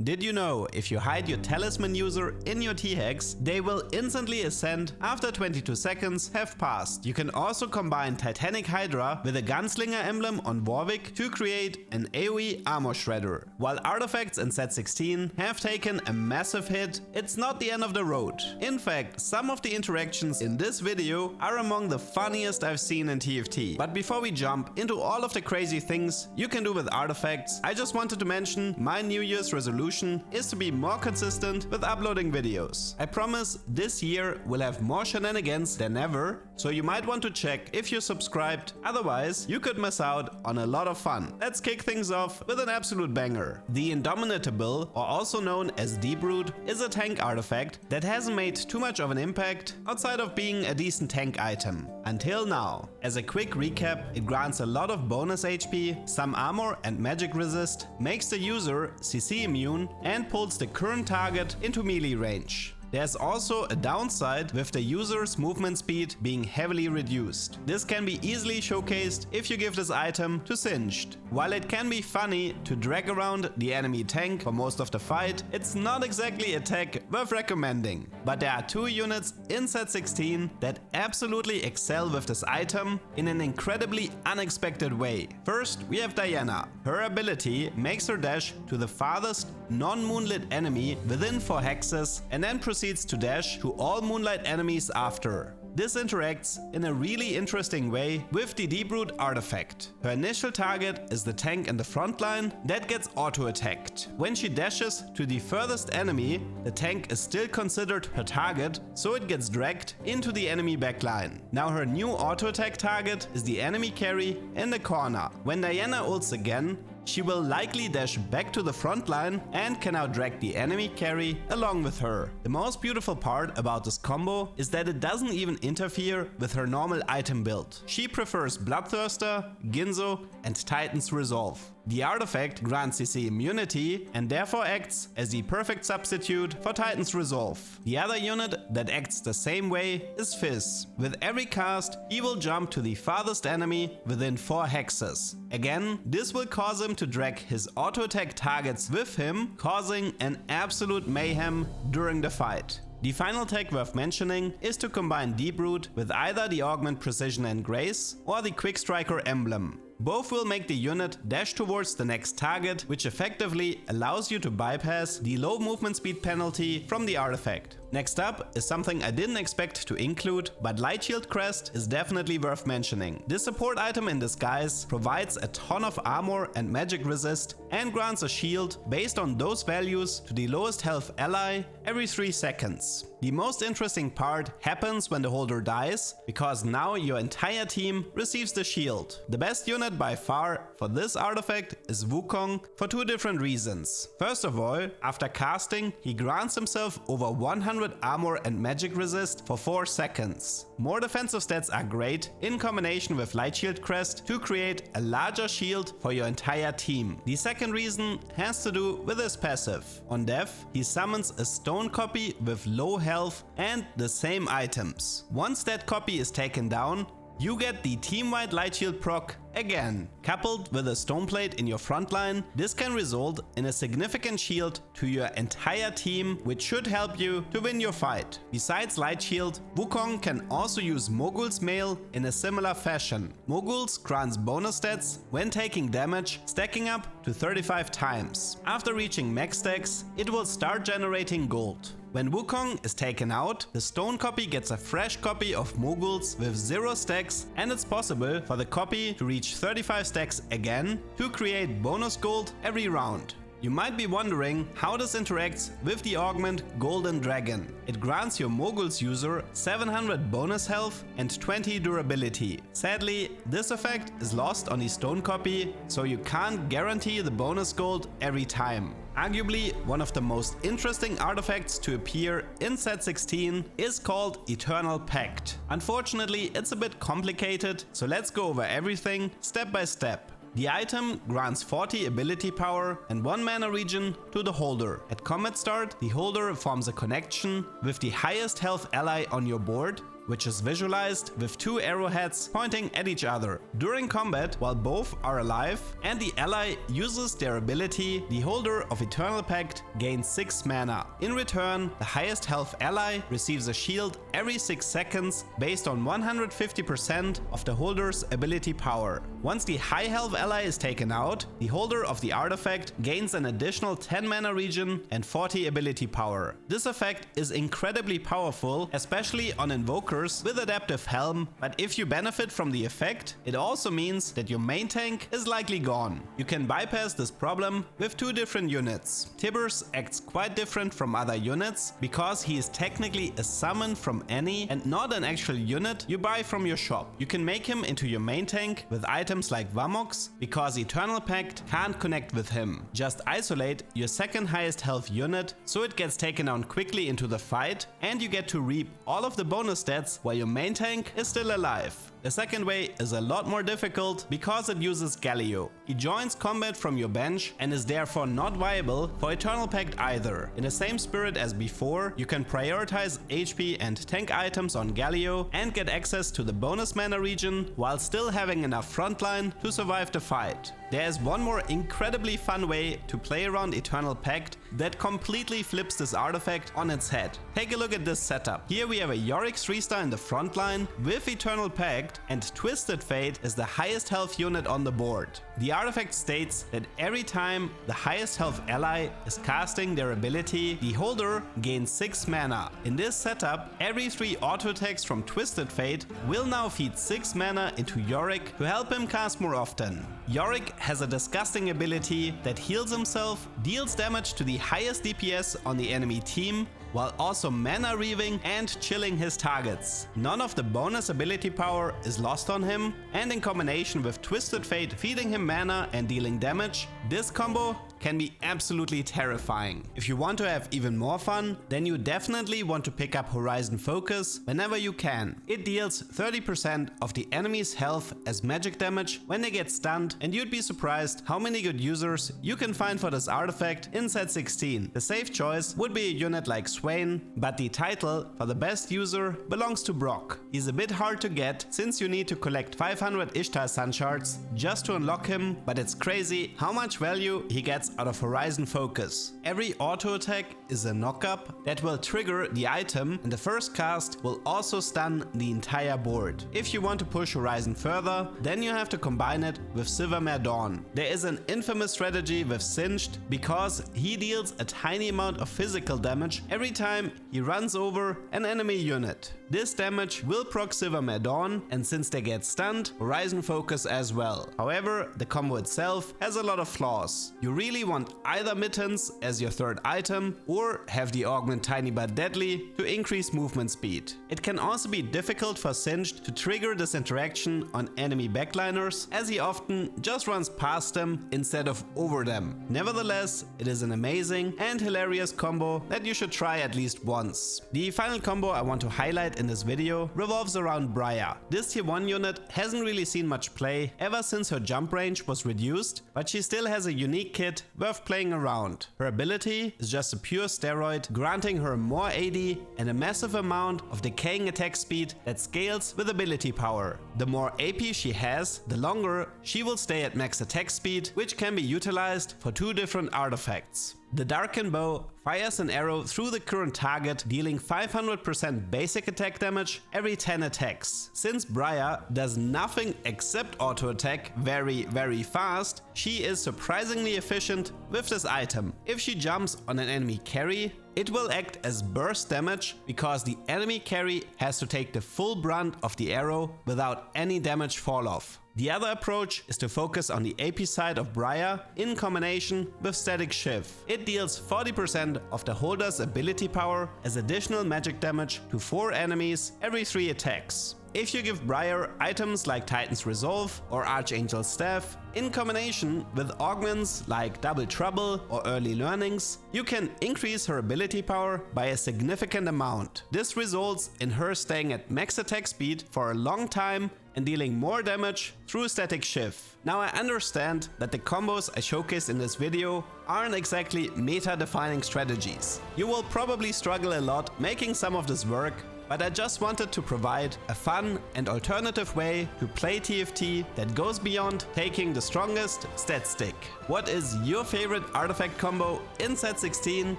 Did you know if you hide your talisman user in your T-Hex, they will instantly ascend after 22 seconds have passed. You can also combine Titanic Hydra with a Gunslinger emblem on Warwick to create an AoE armor shredder. While artifacts in set 16 have taken a massive hit, it's not the end of the road. In fact, some of the interactions in this video are among the funniest I've seen in TFT. But before we jump into all of the crazy things you can do with artifacts, I just wanted to mention my New Year's resolution is to be more consistent with uploading videos. I promise this year we'll have more shenanigans than ever, so you might want to check if you're subscribed, otherwise you could miss out on a lot of fun. Let's kick things off with an absolute banger. The Indomitable, or also known as Deep Root, is a tank artifact that hasn't made too much of an impact outside of being a decent tank item. Until now. As a quick recap, it grants a lot of bonus HP, some armor and magic resist, makes the user CC immune, and pulls the current target into melee range. There's also a downside with the user's movement speed being heavily reduced. This can be easily showcased if you give this item to Singed. While it can be funny to drag around the enemy tank for most of the fight, it's not exactly a tech worth recommending. But there are two units in set 16 that absolutely excel with this item in an incredibly unexpected way. First, we have Diana. Her ability makes her dash to the farthest non-moonlit enemy within 4 hexes and then proceeds to dash to all moonlight enemies after. This interacts in a really interesting way with the Deep Root artifact. Her initial target is the tank in the front line that gets auto-attacked. When she dashes to the furthest enemy, the tank is still considered her target, so it gets dragged into the enemy backline. Now her new auto-attack target is the enemy carry in the corner. When Diana ults again, she will likely dash back to the front line and can now drag the enemy carry along with her. The most beautiful part about this combo is that it doesn't even interfere with her normal item build. She prefers Bloodthirster, Ginzo and Titan's Resolve. The artifact grants CC immunity and therefore acts as the perfect substitute for Titan's Resolve. The other unit that acts the same way is Fizz. With every cast, he will jump to the farthest enemy within 4 hexes. Again, this will cause him to drag his auto-attack targets with him, causing an absolute mayhem during the fight. The final tech worth mentioning is to combine Deep Root with either the Augment Precision and Grace or the Quick Striker emblem. Both will make the unit dash towards the next target, which effectively allows you to bypass the low movement speed penalty from the artifact. Next up is something I didn't expect to include, but Lightshield Crest is definitely worth mentioning. This support item in disguise provides a ton of armor and magic resist and grants a shield based on those values to the lowest health ally every 3 seconds. The most interesting part happens when the holder dies, because now your entire team receives the shield. The best unit by far for this artifact is Wukong for 2 different reasons. First of all, after casting, he grants himself over 100 armor and magic resist for 4 seconds. More defensive stats are great in combination with Lightshield Crest to create a larger shield for your entire team. The second reason has to do with his passive. On death, he summons a stone copy with low health and the same items. Once that copy is taken down, you get the team-wide Lightshield proc again. Coupled with a stone plate in your front line, this can result in a significant shield to your entire team, which should help you to win your fight. Besides Lightshield, Wukong can also use Mogul's Mail in a similar fashion. Mogul's grants bonus stats when taking damage, stacking up to 35 times. After reaching max stacks, it will start generating gold. When Wukong is taken out, the stone copy gets a fresh copy of Mogul's with 0 stacks, and it's possible for the copy to reach 35 stacks again to create bonus gold every round. You might be wondering how this interacts with the augment Golden Dragon. It grants your Mogul's user 700 bonus health and 20 durability. Sadly, this effect is lost on the stone copy, so you can't guarantee the bonus gold every time. Arguably, one of the most interesting artifacts to appear in set 16 is called Eternal Pact. Unfortunately, it's a bit complicated, so let's go over everything step by step. The item grants 40 ability power and 1 mana regen to the holder. At combat start, the holder forms a connection with the highest health ally on your board which is visualized with 2 arrowheads pointing at each other. During combat, while both are alive and the ally uses their ability, the holder of Eternal Pact gains 6 mana. In return, the highest health ally receives a shield every 6 seconds based on 150% of the holder's ability power. Once the high health ally is taken out, the holder of the artifact gains an additional 10 mana regen and 40 ability power. This effect is incredibly powerful, especially on invokers with Adaptive Helm, but if you benefit from the effect, it also means that your main tank is likely gone. You can bypass this problem with 2 different units. Tibbers acts quite different from other units because he is technically a summon from any and not an actual unit you buy from your shop. You can make him into your main tank with items like Vamox because Eternal Pact can't connect with him. Just isolate your second highest health unit so it gets taken down quickly into the fight and you get to reap all of the bonus stats while your main tank is still alive. The second way is a lot more difficult because it uses Galio. He joins combat from your bench and is therefore not viable for Eternal Pact either. In the same spirit as before, you can prioritize HP and tank items on Galio and get access to the bonus mana regen while still having enough frontline to survive the fight. There is one more incredibly fun way to play around Eternal Pact that completely flips this artifact on its head. Take a look at this setup. Here we have a Yorick 3-star in the front line with Eternal Pact, and Twisted Fate is the highest health unit on the board. The artifact states that every time the highest health ally is casting their ability, the holder gains 6 mana. In this setup, every 3 auto attacks from Twisted Fate will now feed 6 mana into Yorick to help him cast more often. Yorick has a disgusting ability that heals himself, deals damage to the highest DPS on the enemy team, while also mana reaving and chilling his targets. None of the bonus ability power is lost on him, and in combination with Twisted Fate feeding him mana and dealing damage, this combo can be absolutely terrifying. If you want to have even more fun, then you definitely want to pick up Horizon Focus whenever you can. It deals 30% of the enemy's health as magic damage when they get stunned, and you'd be surprised how many good users you can find for this artifact in set 16. The safe choice would be a unit like Swain, but the title for the best user belongs to Brock. He's a bit hard to get since you need to collect 500 Ishtar Sun Shards just to unlock him, but it's crazy how much value he gets out of Horizon Focus. Every auto attack is a knock-up that will trigger the item, and the first cast will also stun the entire board. If you want to push Horizon further, then you have to combine it with Silvermare Dawn. There is an infamous strategy with Singed because he deals a tiny amount of physical damage every time he runs over an enemy unit. This damage will proc Silvermare Dawn, and since they get stunned, Horizon Focus as well. However, the combo itself has a lot of flaws. You really want either Mittens as your third item or have the augment Tiny but Deadly to increase movement speed. It can also be difficult for Singed to trigger this interaction on enemy backliners, as he often just runs past them instead of over them. Nevertheless, it is an amazing and hilarious combo that you should try at least once. The final combo I want to highlight in this video revolves around Briar. This tier 1 unit hasn't really seen much play ever since her jump range was reduced, but she still has a unique kit worth playing around. Her ability is just a pure steroid, granting her more AD and a massive amount of decaying attack speed that scales with ability power. The more AP she has, the longer she will stay at max attack speed, which can be utilized for 2 different artifacts. The Darken Bow fires an arrow through the current target, dealing 500% basic attack damage every 10 attacks. Since Briar does nothing except auto attack very fast, she is surprisingly efficient with this item. If she jumps on an enemy carry, it will act as burst damage because the enemy carry has to take the full brunt of the arrow without any damage fall off. The other approach is to focus on the AP side of Briar in combination with Static Shiv. It deals 40% of the holder's ability power as additional magic damage to 4 enemies every 3 attacks. If you give Briar items like Titan's Resolve or Archangel's Staff, in combination with augments like Double Trouble or Early Learnings, you can increase her ability power by a significant amount. This results in her staying at max attack speed for a long time and dealing more damage through Static Shiv. Now I understand that the combos I showcased in this video aren't exactly meta-defining strategies. You will probably struggle a lot making some of this work, but I just wanted to provide a fun and alternative way to play TFT that goes beyond taking the strongest stat stick. What is your favorite artifact combo in set 16?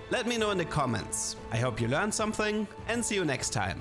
Let me know in the comments. I hope you learned something and see you next time.